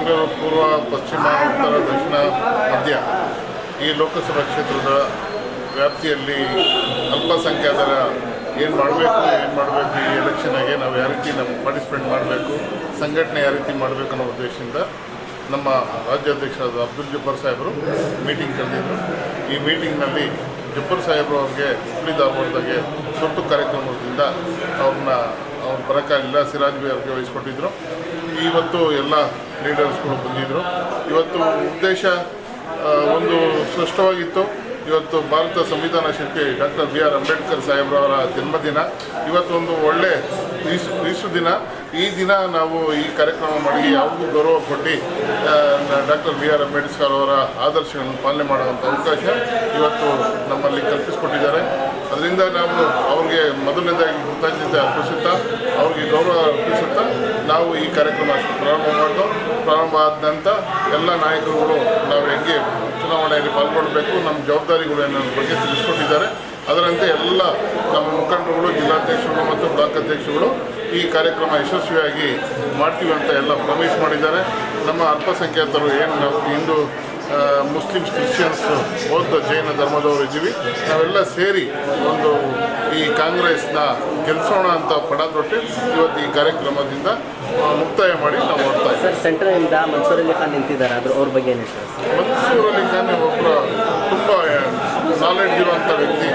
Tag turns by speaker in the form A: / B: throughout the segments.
A: ಬೆಂಗಳೂರು ಪೂರ್ವ, ಪಶ್ಚಿಮ, ಉತ್ತರ, ದಕ್ಷಿಣ, ಮಧ್ಯ ಈ ಲೋಕಸಭಾ ಕ್ಷೇತ್ರದ ವ್ಯಾಪ್ತಿಯಲ್ಲಿ ಅಲ್ಪಸಂಖ್ಯಾತರ ಏನು ಮಾಡಬೇಕು ಈ ಎಲೆಕ್ಷನ್ಗೆ ನಾವು ಯಾವ ರೀತಿ ನಮ್ಮ ಪಾರ್ಟಿಸಿಪೇಟ್ ಮಾಡಬೇಕು, ಸಂಘಟನೆ ಯಾವ ರೀತಿ ಮಾಡಬೇಕು ಅನ್ನೋ ಉದ್ದೇಶದಿಂದ ನಮ್ಮ ರಾಜ್ಯಾಧ್ಯಕ್ಷರಾದ ಅಬ್ದುಲ್ ಜಬ್ಬಾರ್ ಸಾಹೇಬರು ಮೀಟಿಂಗ್ ಕರೆದಿದ್ದರು. ಈ ಮೀಟಿಂಗ್ನಲ್ಲಿ ಜಬ್ಬಾರ್ ಸಾಹೇಬರು ಅವ್ರಿಗೆ ಹುಬ್ಬಳ್ಳಿ ಧಾರವಾಡದಾಗೆ ತುರ್ತು ಕಾರ್ಯಕ್ರಮದಿಂದ ಅವ್ರು ಬರೋಕ್ಕಾಗಲಿಲ್ಲ, ಸಿರಾಜ್ ಬಿ ಅವ್ರಿಗೆ ವಹಿಸ್ಕೊಟ್ಟಿದ್ರು. ಇವತ್ತು ಎಲ್ಲ ಲೀಡರ್ಸ್ಗಳು ಬಂದಿದ್ದರು. ಇವತ್ತು ಉದ್ದೇಶ ಒಂದು ಸ್ಪಷ್ಟವಾಗಿತ್ತು. ಇವತ್ತು ಭಾರತ ಸಂವಿಧಾನ ಶಿಲ್ಪಿ ಡಾಕ್ಟರ್ BR ಅಂಬೇಡ್ಕರ್ ಸಾಹೇಬ್ರವರ ಜನ್ಮದಿನ. ಇವತ್ತು ಒಂದು ಒಳ್ಳೆ ಈಸು ದಿನ. ಈ ದಿನ ನಾವು ಈ ಕಾರ್ಯಕ್ರಮ ಮಾಡಿ ಅವ್ರಿಗೂ ಗೌರವ ಕೊಟ್ಟು ಡಾಕ್ಟರ್ BR ಅಂಬೇಡ್ಕರ್ ಅವರ ಆದರ್ಶಗಳನ್ನು ಪಾಲನೆ ಮಾಡುವಂಥ ಅವಕಾಶ ಇವತ್ತು ನಮ್ಮಲ್ಲಿ ಕಲ್ಪಿಸಿಕೊಟ್ಟಿದ್ದಾರೆ. ಅದರಿಂದ ನಾವು ಅವ್ರಿಗೆ ಮೊದಲನೇದಾಗಿ ಕೃತಜ್ಞತೆ ಅರ್ಪಿಸುತ್ತಾ, ಅವ್ರಿಗೆ ಗೌರವ ಅರ್ಪಿಸುತ್ತಾ ನಾವು ಈ ಕಾರ್ಯಕ್ರಮ ಪ್ರಾರಂಭ ಆದ ನಂತರ ಎಲ್ಲ ನಾಯಕರುಗಳು ನಾವು ಹೆಂಗೆ ಚುನಾವಣೆಯಲ್ಲಿ ಪಾಲ್ಗೊಳ್ಳಬೇಕು, ನಮ್ಮ ಜವಾಬ್ದಾರಿಗಳು ಅನ್ನೋದ್ರ ಬಗ್ಗೆ ತಿಳಿಸ್ಕೊಟ್ಟಿದ್ದಾರೆ. ಅದರಂತೆ ಎಲ್ಲ ನಮ್ಮ ಮುಖಂಡರುಗಳು, ಜಿಲ್ಲಾಧ್ಯಕ್ಷರುಗಳು ಮತ್ತು ಬ್ಲಾಕ್ ಅಧ್ಯಕ್ಷರುಗಳು ಈ ಕಾರ್ಯಕ್ರಮ ಯಶಸ್ವಿಯಾಗಿ ಮಾಡ್ತೀವಿ ಅಂತ ಎಲ್ಲ ಪ್ರಾಮಿಸ್ ಮಾಡಿದ್ದಾರೆ. ನಮ್ಮ ಅಲ್ಪಸಂಖ್ಯಾತರು ಏನು ನಾವು ಹಿಂದೂ, ಮುಸ್ಲಿಮ್ಸ್, ಕ್ರಿಶ್ಚಿಯನ್ಸ್, ಬೌದ್ಧ, ಜೈನ ಧರ್ಮದವರು ಇದ್ದೀವಿ, ನಾವೆಲ್ಲ ಸೇರಿ ಒಂದು ಈ ಕಾಂಗ್ರೆಸ್ನ ಗೆಲ್ಲಿಸೋಣ ಅಂತ ಪಡದೊಟ್ಟು ಇವತ್ತು ಈ ಕಾರ್ಯಕ್ರಮದಿಂದ ಮುಕ್ತಾಯ ಮಾಡಿ ನಾವು ಹೊರಡ್ತಾ ಇದ್ದೀವಿ.
B: ಸರ್, ಸೆಂಟ್ರಲ್ನಿಂದ ಮನ್ಸೂರ್ ಅಲಿ ಖಾನ್ ನಿಂತಿದ್ದಾರೆ, ಅವ್ರ ಬಗ್ಗೆ ಏನು ಸರ್?
A: ಮನ್ಸೂರ್ ಅಲಿ ಖಾನ್ ಒಬ್ಬರ ತುಂಬ ನಾಲೆಡ್ಜ್ ಇರುವಂಥ ವ್ಯಕ್ತಿ,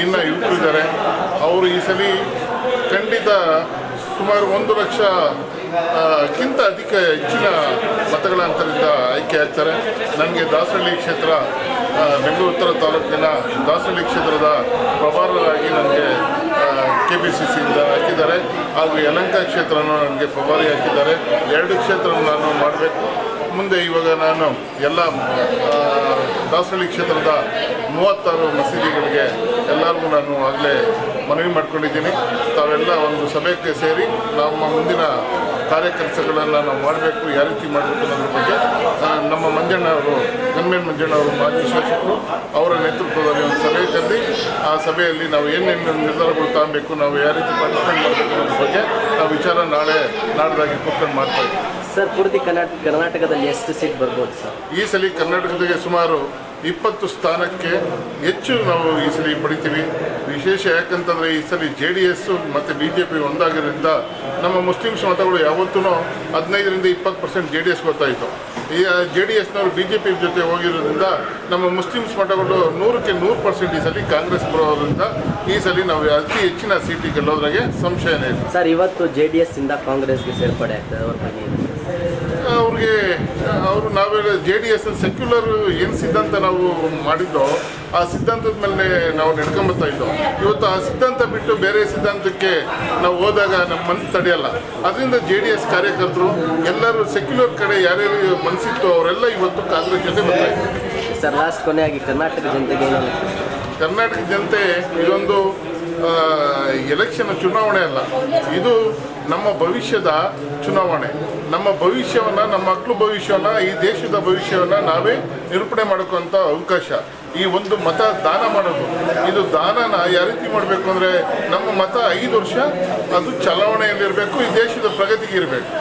A: ಇನ್ನು ಯುವಕರಿದ್ದಾರೆ. ಅವರು ಈ ಸಲ ಖಂಡಿತ ಸುಮಾರು 1 ಲಕ್ಷಕ್ಕಿಂತ ಹೆಚ್ಚಿನ ಮತಗಳ ಅಂತರದಿಂದ ಆಯ್ಕೆ ಆಗ್ತಾರೆ. ನನಗೆ ದಾಸರಳ್ಳಿ ಕ್ಷೇತ್ರ, ಬೆಂಗಳೂರು ಉತ್ತರ ತಾಲೂಕಿನ ದಾಸರಳ್ಳಿ ಕ್ಷೇತ್ರದ ಪ್ರಭಾರರಾಗಿ ನನಗೆ KPCCಯಿಂದ ಹಾಕಿದ್ದಾರೆ. ಹಾಗೂ ಯಲಹಂಕ ಕ್ಷೇತ್ರನೂ ನನಗೆ ಪ್ರಭಾರಿ ಹಾಕಿದ್ದಾರೆ. 2 ಕ್ಷೇತ್ರ ನಾನು ಮಾಡಬೇಕು. ಮುಂದೆ ಇವಾಗ ನಾನು ಎಲ್ಲ ದಾಸರಳ್ಳಿ ಕ್ಷೇತ್ರದ 36 ಮಸೀದಿಗಳಿಗೆ ಎಲ್ಲರಿಗೂ ನಾನು ಆಗಲೇ ಮನವಿ ಮಾಡ್ಕೊಂಡಿದ್ದೀನಿ. ತಾವೆಲ್ಲ ಒಂದು ಸಭೆಗೆ ಸೇರಿ ನಮ್ಮ ಮುಂದಿನ ಕಾರ್ಯಕರ್ತಗಳನ್ನು ನಾವು ಮಾಡಬೇಕು, ಯಾವ ರೀತಿ ಮಾಡಬೇಕು ಅನ್ನೋದ್ರ ಬಗ್ಗೆ ನಮ್ಮ ಮಂಜಣ್ಣವರು, ಗನ್ಮೇನ್ ಮಂಜಣ್ಣವರು ಮಾಜಿ ಶಾಸಕರು, ಅವರ ನೇತೃತ್ವದಲ್ಲಿ ಒಂದು ಸಭೆ ಕರೆದಿ ಆ ಸಭೆಯಲ್ಲಿ ನಾವು ಏನೇನು ನಿರ್ಧಾರಗಳು ತಗೊಬೇಕು, ನಾವು ಯಾವ ರೀತಿ ಪಾರ್ಟಿಸಿಪೇಟ್ ಮಾಡಬೇಕು ಅನ್ನೋದ್ರ ಬಗ್ಗೆ ನಾವು ವಿಚಾರ ನಾಡ್ದಾಗಿ ಕೂತ್ಕೊಂಡು ಮಾಡ್ತಾ ಇದ್ದೀವಿ.
B: ಸರ್, ಪೂರ್ತಿ ಕರ್ನಾಟಕದಲ್ಲಿ ಎಷ್ಟು ಸೀಟ್ ಬರ್ಬೋದು ಸರ್? ಈ
A: ಸಲ ಕರ್ನಾಟಕದಲ್ಲಿ ಸುಮಾರು 20 ಸ್ಥಾನಕ್ಕೆ ಹೆಚ್ಚು ನಾವು ಈ ಸಲ ಪಡಿತೀವಿ. ವಿಶೇಷ ಯಾಕಂತಂದರೆ ಈ ಸಲ JDS ಮತ್ತು BJP ಒಂದಾಗಿರೋದ್ರಿಂದ ನಮ್ಮ ಮುಸ್ಲಿಮ್ಸ್ ಮತಗಳು ಯಾವತ್ತೂ 15ರಿಂದ 20% JDS ಗೊತ್ತಾಯಿತು. ಈ JDSನವರು BJP ಜೊತೆ ಹೋಗಿರೋದ್ರಿಂದ ನಮ್ಮ ಮುಸ್ಲಿಮ್ಸ್ ಮತಗಳು 100ಕ್ಕೆ 100% ಈ ಸಲ ಕಾಂಗ್ರೆಸ್ ಬರೋದ್ರಿಂದ ಈ ಸಲ ನಾವು ಅತಿ ಹೆಚ್ಚಿನ ಸೀಟಿಗೆ ಗೆಲ್ಲೋದ್ರಾಗೆ ಸಂಶಯನೇ ಇಲ್ಲ.
B: ಸರ್, ಇವತ್ತು JDS ಇಂದ ಕಾಂಗ್ರೆಸ್ಗೆ ಸೇರ್ಪಡೆ ಆಗ್ತದೆ, ಅವ್ರ ಬಗ್ಗೆ
A: ಅವ್ರಿಗೆ ನಾವೆಲ್ಲ JDS ಸೆಕ್ಯುಲರ್ ಏನು ಸಿದ್ಧಾಂತ ನಾವು ಮಾಡಿದ್ದೋ ಆ ಸಿದ್ಧಾಂತದ ಮೇಲೆ ನಾವು ನಡ್ಕೊಂಬತ್ತಾ ಇದ್ದೋ. ಇವತ್ತು ಆ ಸಿದ್ಧಾಂತ ಬಿಟ್ಟು ಬೇರೆ ಸಿದ್ಧಾಂತಕ್ಕೆ ನಾವು ಹೋದಾಗ ನಮ್ಮ ಮನಸ್ಸು ತಡೆಯಲ್ಲ. ಅದರಿಂದ JDS ಕಾರ್ಯಕರ್ತರು ಎಲ್ಲರೂ ಸೆಕ್ಯುಲರ್ ಕಡೆ ಯಾರ್ಯಾರು ಮನಸ್ಸಿತ್ತು ಅವರೆಲ್ಲ ಇವತ್ತು ಕಾಂಗ್ರೆಸ್ ಜೊತೆ ಬರ್ತಾ ಇದ್ದಾರೆ.
B: ಸರ್, ಲಾಸ್ಟ್ ಕೊನೆಯಾಗಿ ಕರ್ನಾಟಕ ಜನತೆಗೆ ಏನಾಗುತ್ತೆ?
A: ಕರ್ನಾಟಕ ಜನತೆ ಇದೊಂದು ಎಲೆಕ್ಷನ್ ಚುನಾವಣೆ ಅಲ್ಲ, ಇದು ನಮ್ಮ ಭವಿಷ್ಯದ ಚುನಾವಣೆ. ನಮ್ಮ ಭವಿಷ್ಯವನ್ನು, ನಮ್ಮ ಮಕ್ಕಳು ಭವಿಷ್ಯವನ್ನು, ಈ ದೇಶದ ಭವಿಷ್ಯವನ್ನು ನಾವೇ ನಿರೂಪಣೆ ಮಾಡೋಕ್ಕಂಥ ಅವಕಾಶ. ಈ ಒಂದು ಮತ ದಾನ ಮಾಡೋದು, ಇದು ದಾನನ ಯಾವ ರೀತಿ ಮಾಡಬೇಕು ಅಂದರೆ ನಮ್ಮ ಮತ 5 ವರ್ಷ ಅದು ಚಲಾವಣೆಯಲ್ಲಿರಬೇಕು, ಈ ದೇಶದ ಪ್ರಗತಿಗೆ ಇರಬೇಕು.